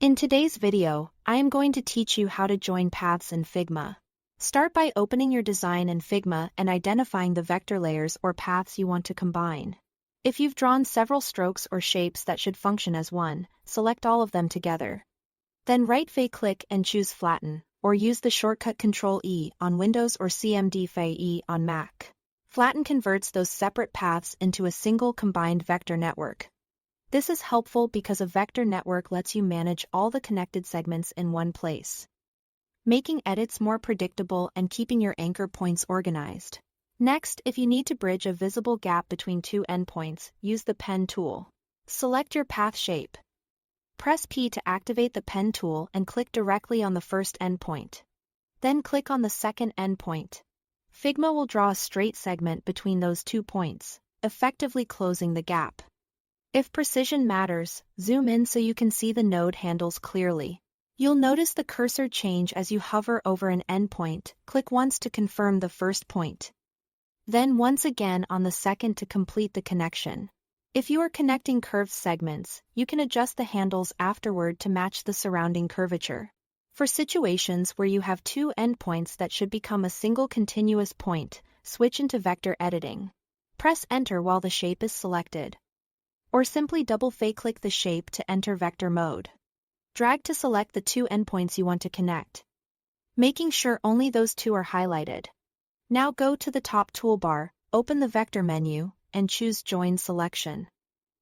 In today's video, I am going to teach you how to join paths in Figma. Start by opening your design in Figma and identifying the vector layers or paths you want to combine. If you've drawn several strokes or shapes that should function as one, select all of them together. Then right-click and choose Flatten, or use the shortcut Ctrl-E on Windows or Command-E on Mac. Flatten converts those separate paths into a single combined vector network. This is helpful because a vector network lets you manage all the connected segments in one place, making edits more predictable and keeping your anchor points organized. Next, if you need to bridge a visible gap between two endpoints, use the pen tool. Select your path shape. Press P to activate the pen tool and click directly on the first endpoint. Then click on the second endpoint. Figma will draw a straight segment between those 2 points, effectively closing the gap. If precision matters, zoom in so you can see the node handles clearly. You'll notice the cursor change as you hover over an endpoint. Click once to confirm the first point. Then once again on the second to complete the connection. If you are connecting curved segments, you can adjust the handles afterward to match the surrounding curvature. For situations where you have 2 endpoints that should become a single continuous point, switch into vector editing. Press Enter while the shape is selected, or simply double-click the shape to enter vector mode. Drag to select the 2 endpoints you want to connect, making sure only those 2 are highlighted. Now go to the top toolbar, open the vector menu, and choose Join Selection.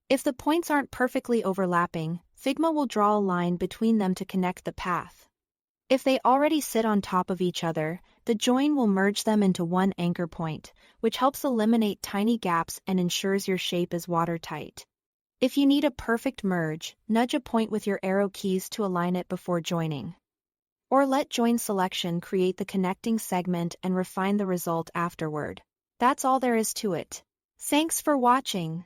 If the points aren't perfectly overlapping, Figma will draw a line between them to connect the path. If they already sit on top of each other, the join will merge them into one anchor point, which helps eliminate tiny gaps and ensures your shape is watertight. If you need a perfect merge, nudge a point with your arrow keys to align it before joining. Or let Join Selection create the connecting segment and refine the result afterward. That's all there is to it. Thanks for watching.